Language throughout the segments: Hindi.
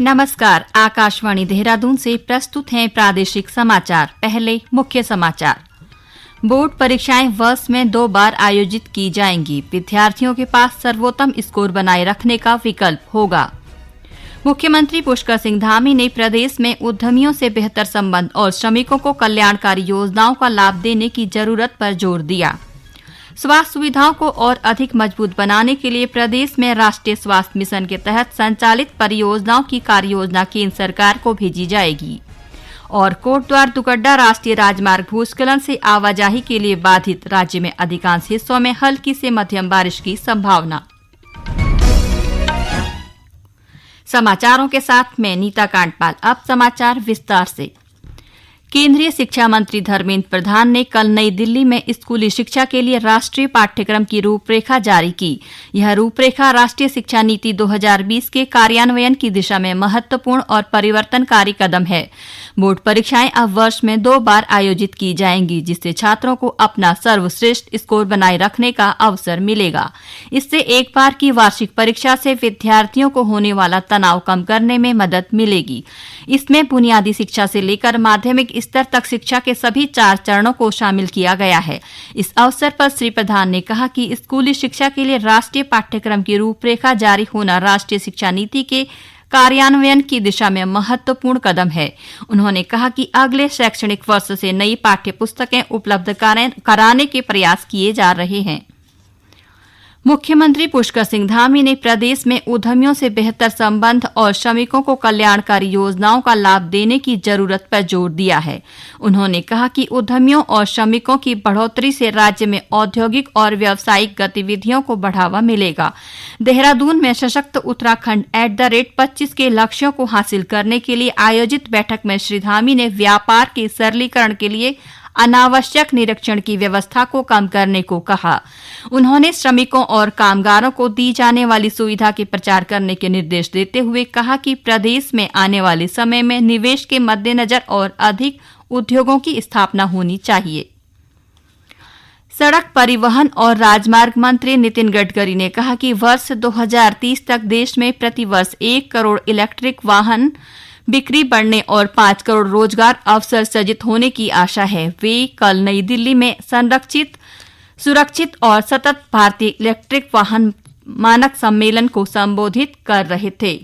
नमस्कार, आकाशवाणी देहरादून से प्रस्तुत हैं प्रादेशिक समाचार। पहले मुख्य समाचार। बोर्ड परीक्षाएं वर्ष में 2 बार आयोजित की जाएंगी। विद्यार्थियों के पास सर्वोत्तम स्कोर बनाए रखने का विकल्प होगा। मुख्यमंत्री पुष्कर सिंह धामी ने प्रदेश में उद्यमियों से बेहतर संबंध और श्रमिकों को कल्याणकारी योजनाओं का लाभ देने की जरूरत पर जोर दिया। स्वास्थ्य सुविधाओं को और अधिक मजबूत बनाने के लिए प्रदेश में राष्ट्रीय स्वास्थ्य मिशन के तहत संचालित परियोजनाओं की कार्ययोजना केंद्र सरकार को भेजी जाएगी। और कोटद्वार दुगड्डा राष्ट्रीय राजमार्ग भूस्खलन से आवाजाही के लिए बाधित, राज्य में अधिकांश हिस्सों में हल्की से मध्यम बारिश की संभावना। समाचारों के साथ मैं नीता कांडपाल। अब समाचार विस्तार से। केंद्रीय शिक्षा मंत्री धर्मेंद्र प्रधान ने कल नई दिल्ली में स्कूली शिक्षा के लिए राष्ट्रीय पाठ्यक्रम की रूपरेखा जारी की। यह रूपरेखा राष्ट्रीय शिक्षा नीति 2020 के कार्यान्वयन की दिशा में महत्वपूर्ण और परिवर्तनकारी कदम है। बोर्ड परीक्षाएं अब वर्ष में 2 बार आयोजित की जाएंगी, जिससे छात्रों को अपना सर्वश्रेष्ठ स्कोर बनाए रखने का अवसर मिलेगा। इससे एक बार की वार्षिक परीक्षा से विद्यार्थियों को होने वाला तनाव कम करने में मदद मिलेगी। इसमें बुनियादी शिक्षा से लेकर माध्यमिक स्तर तक शिक्षा के सभी 4 चरणों को शामिल किया गया है। इस अवसर पर श्री प्रधान ने कहा कि स्कूली शिक्षा के लिए राष्ट्रीय पाठ्यक्रम की रूपरेखा जारी होना राष्ट्रीय शिक्षा नीति के कार्यान्वयन की दिशा में महत्वपूर्ण कदम है। उन्होंने कहा कि अगले शैक्षणिक वर्ष से नई पाठ्य पुस्तकें उपलब्ध कराने के प्रयास किए जा रहे हैं। मुख्यमंत्री पुष्कर सिंह धामी ने प्रदेश में उद्यमियों से बेहतर संबंध और श्रमिकों को कल्याणकारी योजनाओं का लाभ देने की जरूरत पर जोर दिया है। उन्होंने कहा कि उद्यमियों और श्रमिकों की बढ़ोतरी से राज्य में औद्योगिक और व्यावसायिक गतिविधियों को बढ़ावा मिलेगा। देहरादून में सशक्त उत्तराखंड @25 के लक्ष्यों को हासिल करने के लिए आयोजित बैठक में श्री धामी ने व्यापार के सरलीकरण के लिए अनावश्यक निरीक्षण की व्यवस्था को कम करने को कहा। उन्होंने श्रमिकों और कामगारों को दी जाने वाली सुविधा के प्रचार करने के निर्देश देते हुए कहा कि प्रदेश में आने वाले समय में निवेश के मद्देनजर और अधिक उद्योगों की स्थापना होनी चाहिए। सड़क परिवहन और राजमार्ग मंत्री नितिन गडकरी ने कहा कि वर्ष 2030 तक देश में प्रतिवर्ष 1 करोड़ इलेक्ट्रिक वाहन बिक्री बढ़ने और 5 करोड़ रोजगार अवसर सृजित होने की आशा है। वे कल नई दिल्ली में संरक्षित, सुरक्षित और सतत भारतीय इलेक्ट्रिक वाहन मानक सम्मेलन को संबोधित कर रहे थे।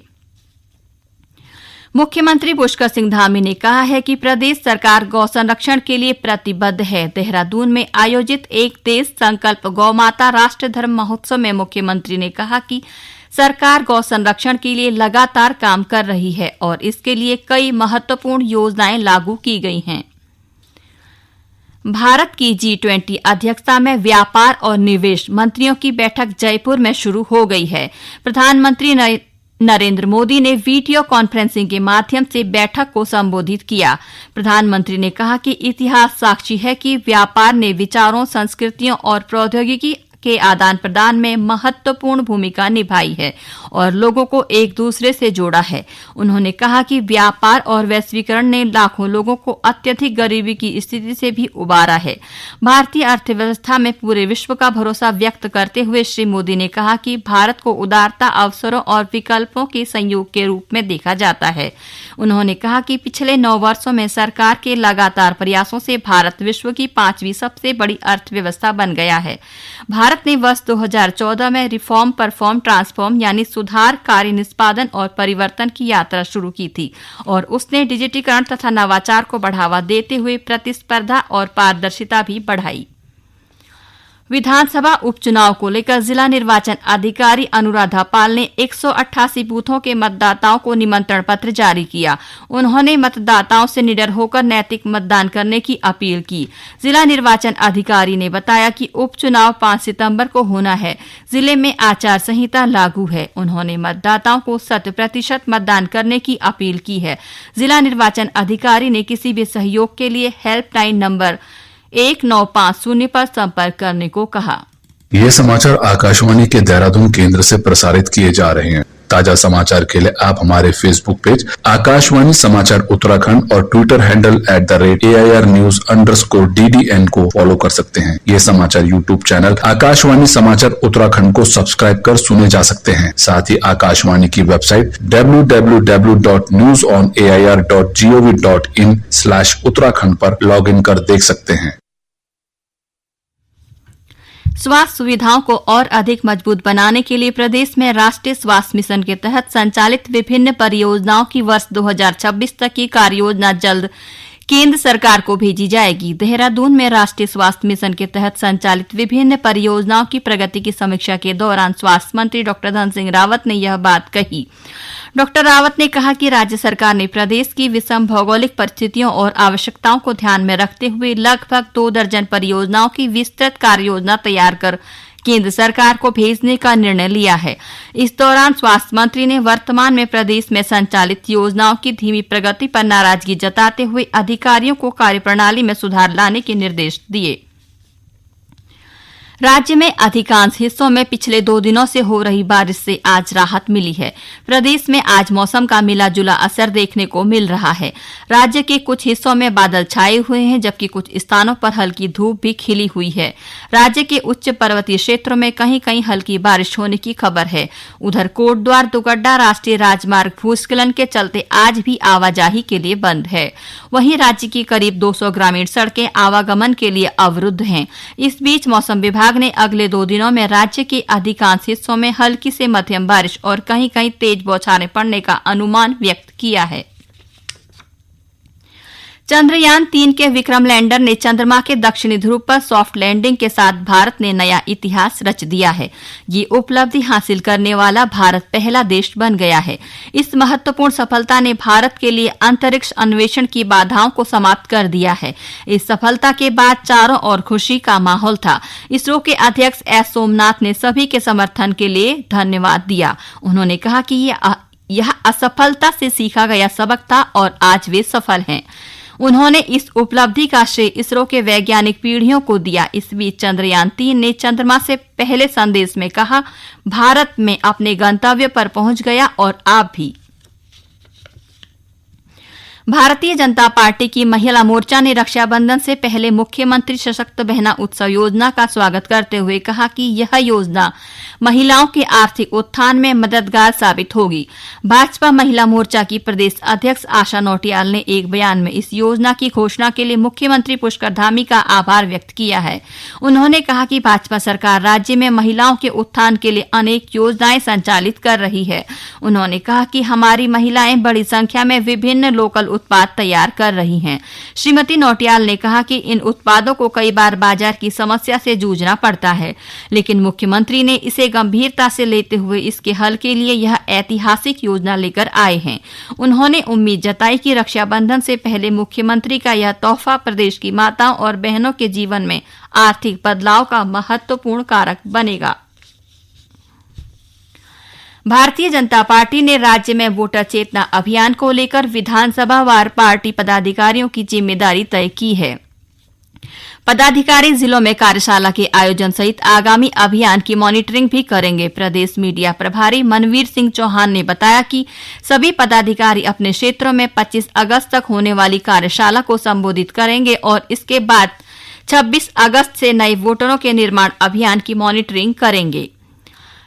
मुख्यमंत्री पुष्कर सिंह धामी ने कहा है कि प्रदेश सरकार गौ संरक्षण के लिए प्रतिबद्ध है। देहरादून में आयोजित एक देश संकल्प गौ माता राष्ट्र धर्म महोत्सव में मुख्यमंत्री ने कहा कि सरकार गौ संरक्षण के लिए लगातार काम कर रही है और इसके लिए कई महत्वपूर्ण योजनाएं लागू की गई हैं। भारत की G20 अध्यक्षता में व्यापार और निवेश मंत्रियों की बैठक जयपुर में शुरू हो गई है। प्रधानमंत्री नरेंद्र मोदी ने वीडियो कॉन्फ्रेंसिंग के माध्यम से बैठक को संबोधित किया। प्रधानमंत्री ने कहा कि इतिहास साक्षी है कि व्यापार ने विचारों, संस्कृतियों और प्रौद्योगिकी के आदान प्रदान में महत्वपूर्ण भूमिका निभाई है और लोगों को एक दूसरे से जोड़ा है। उन्होंने कहा कि व्यापार और वैश्वीकरण ने लाखों लोगों को अत्यधिक गरीबी की स्थिति से भी उबारा है। भारतीय अर्थव्यवस्था में पूरे विश्व का भरोसा व्यक्त करते हुए श्री मोदी ने कहा कि भारत को उदारता, अवसरों और विकल्पों के संयोग के रूप में देखा जाता है। उन्होंने कहा कि पिछले 9 वर्षों में सरकार के लगातार प्रयासों से भारत विश्व की 5वीं सबसे बड़ी अर्थव्यवस्था बन गया है। भारत ने वर्ष 2014 में रिफॉर्म, परफॉर्म, ट्रांसफॉर्म यानी सुधार, कार्य निष्पादन और परिवर्तन की यात्रा शुरू की थी और उसने डिजिटीकरण तथा नवाचार को बढ़ावा देते हुए प्रतिस्पर्धा और पारदर्शिता भी बढ़ाई। विधानसभा उपचुनाव को लेकर जिला निर्वाचन अधिकारी अनुराधा पाल ने 188 बूथों के मतदाताओं को निमंत्रण पत्र जारी किया। उन्होंने मतदाताओं से निडर होकर नैतिक मतदान करने की अपील की। जिला निर्वाचन अधिकारी ने बताया कि उपचुनाव 5 सितंबर को होना है। जिले में आचार संहिता लागू है। उन्होंने मतदाताओं को 100% मतदान करने की अपील की है। जिला निर्वाचन अधिकारी ने किसी भी सहयोग के लिए हेल्पलाइन नंबर 1950 पर संपर्क करने को कहा। ये समाचार आकाशवाणी के देहरादून केंद्र से प्रसारित किए जा रहे हैं। ताजा समाचार के लिए आप हमारे फेसबुक पेज आकाशवाणी समाचार उत्तराखंड और ट्विटर हैंडल @AIRnews_DDN को फॉलो कर सकते हैं। ये समाचार यूट्यूब चैनल आकाशवाणी समाचार उत्तराखंड को सब्सक्राइब कर सुने जा सकते हैं। साथ ही आकाशवाणी की वेबसाइट www.newsonair.gov.in/उत्तराखंड पर लॉग इन कर देख सकते हैं। स्वास्थ्य सुविधाओं को और अधिक मजबूत बनाने के लिए प्रदेश में राष्ट्रीय स्वास्थ्य मिशन के तहत संचालित विभिन्न परियोजनाओं की वर्ष 2026 तक की कार्ययोजना जल्द केंद्र सरकार को भेजी जाएगी। देहरादून में राष्ट्रीय स्वास्थ्य मिशन के तहत संचालित विभिन्न परियोजनाओं की प्रगति की समीक्षा के दौरान स्वास्थ्य मंत्री डॉ धन सिंह रावत ने यह बात कही। डॉ रावत ने कहा कि राज्य सरकार ने प्रदेश की विषम भौगोलिक परिस्थितियों और आवश्यकताओं को ध्यान में रखते हुए लगभग 2 दर्जन परियोजनाओं की विस्तृत कार्ययोजना तैयार कर केंद्र सरकार को भेजने का निर्णय लिया है। इस दौरान स्वास्थ्य मंत्री ने वर्तमान में प्रदेश में संचालित योजनाओं की धीमी प्रगति पर नाराजगी जताते हुए अधिकारियों को कार्यप्रणाली में सुधार लाने के निर्देश दिए। राज्य में अधिकांश हिस्सों में पिछले 2 दिनों से हो रही बारिश से आज राहत मिली है। प्रदेश में आज मौसम का मिला जुला असर देखने को मिल रहा है। राज्य के कुछ हिस्सों में बादल छाए हुए हैं, जबकि कुछ स्थानों पर हल्की धूप भी खिली हुई है। राज्य के उच्च पर्वतीय क्षेत्रों में कहीं कहीं हल्की बारिश होने की खबर है। उधर कोटद्वार दुगड्डा राष्ट्रीय राजमार्ग भूस्खलन के चलते आज भी आवाजाही के लिए बंद है। वहीं राज्य की करीब 200 ग्रामीण सड़कें आवागमन के लिए अवरुद्ध हैं। इस बीच मौसम विभाग ने अगले 2 दिनों में राज्य के अधिकांश हिस्सों में हल्की से मध्यम बारिश और कहीं कहीं तेज बौछारें पड़ने का अनुमान व्यक्त किया है। चंद्रयान 3 के विक्रम लैंडर ने चंद्रमा के दक्षिणी ध्रुव पर सॉफ्ट लैंडिंग के साथ भारत ने नया इतिहास रच दिया है। ये उपलब्धि हासिल करने वाला भारत पहला देश बन गया है। इस महत्वपूर्ण सफलता ने भारत के लिए अंतरिक्ष अन्वेषण की बाधाओं को समाप्त कर दिया है। इस सफलता के बाद चारों ओर खुशी का माहौल था। इसरो के अध्यक्ष एस सोमनाथ ने सभी के समर्थन के लिए धन्यवाद दिया। उन्होंने कहा कि यह असफलता से सीखा गया सबक था और आज वे सफल हैं। उन्होंने इस उपलब्धि का श्रेय इसरो के वैज्ञानिक पीढ़ियों को दिया। इस बीच चंद्रयान 3 ने चंद्रमा से पहले संदेश में कहा, भारत में अपने गंतव्य पर पहुंच गया और आप भी। भारतीय जनता पार्टी की महिला मोर्चा ने रक्षाबंधन से पहले मुख्यमंत्री सशक्त बहना उत्सव योजना का स्वागत करते हुए कहा कि यह योजना महिलाओं के आर्थिक उत्थान में मददगार साबित होगी। भाजपा महिला मोर्चा की प्रदेश अध्यक्ष आशा नौटियाल ने एक बयान में इस योजना की घोषणा के लिए मुख्यमंत्री पुष्कर धामी का आभार व्यक्त किया है। उन्होंने कहा कि भाजपा सरकार राज्य में महिलाओं के उत्थान के लिए अनेक योजनाएं संचालित कर रही है। उन्होंने कहा कि हमारी महिलाएं बड़ी संख्या में विभिन्न लोकल उत्पाद तैयार कर रही हैं। श्रीमती नौटियाल ने कहा कि इन उत्पादों को कई बार बाजार की समस्या से जूझना पड़ता है, लेकिन मुख्यमंत्री ने इसे गंभीरता से लेते हुए इसके हल के लिए यह ऐतिहासिक योजना लेकर आए हैं। उन्होंने उम्मीद जताई कि रक्षाबंधन से पहले मुख्यमंत्री का यह तोहफा प्रदेश की माताओं और बहनों के जीवन में आर्थिक बदलाव का महत्वपूर्ण कारक बनेगा। भारतीय जनता पार्टी ने राज्य में वोटर चेतना अभियान को लेकर विधानसभा वार पार्टी पदाधिकारियों की जिम्मेदारी तय की है। पदाधिकारी जिलों में कार्यशाला के आयोजन सहित आगामी अभियान की मॉनिटरिंग भी करेंगे। प्रदेश मीडिया प्रभारी मनवीर सिंह चौहान ने बताया कि सभी पदाधिकारी अपने क्षेत्रों में 25 अगस्त तक होने वाली कार्यशाला को संबोधित करेंगे और इसके बाद 26 अगस्त से नए वोटरों के निर्माण अभियान की मॉनिटरिंग करेंगे।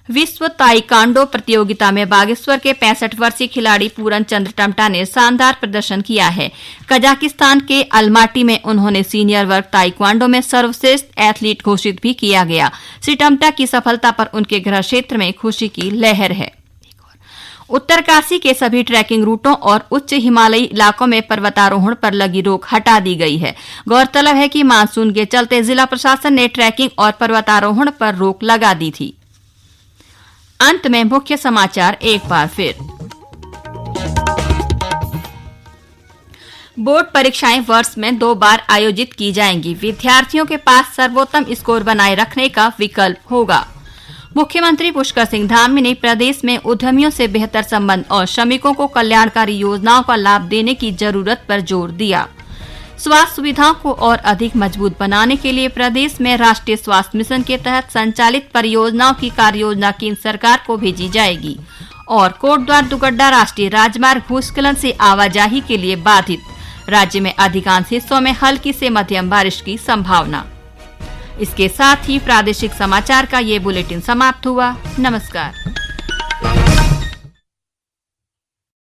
विश्व ताइक्वांडो प्रतियोगिता में बागेश्वर के 65 वर्षीय खिलाड़ी पूरन चंद्र टमटा ने शानदार प्रदर्शन किया है। कजाकिस्तान के अलमाटी में उन्होंने सीनियर वर्ग ताइक्वांडो में सर्वश्रेष्ठ एथलीट घोषित भी किया गया। श्री टमटा की सफलता पर उनके गृह क्षेत्र में खुशी की लहर है। उत्तरकाशी के सभी ट्रैकिंग रूटों और उच्च हिमालयी इलाकों में पर्वतारोहण पर लगी रोक हटा दी गई है। गौरतलब है कि मानसून के चलते जिला प्रशासन ने ट्रैकिंग और पर्वतारोहण पर रोक लगा दी थी। अंत में मुख्य समाचार एक बार फिर। बोर्ड परीक्षाएं वर्ष में 2 बार आयोजित की जाएंगी। विद्यार्थियों के पास सर्वोत्तम स्कोर बनाए रखने का विकल्प होगा। मुख्यमंत्री पुष्कर सिंह धामी ने प्रदेश में उद्यमियों से बेहतर संबंध और श्रमिकों को कल्याणकारी योजनाओं का लाभ देने की जरूरत पर जोर दिया। स्वास्थ्य सुविधाओं को और अधिक मजबूत बनाने के लिए प्रदेश में राष्ट्रीय स्वास्थ्य मिशन के तहत संचालित परियोजनाओं की कार्ययोजना केंद्र सरकार को भेजी जाएगी। और कोटद्वार दुगड्डा राष्ट्रीय राजमार्ग भूस्खलन से आवाजाही के लिए बाधित। राज्य में अधिकांश हिस्सों में हल्की से मध्यम बारिश की संभावना। इसके साथ ही प्रादेशिक समाचार का ये बुलेटिन समाप्त हुआ। नमस्कार।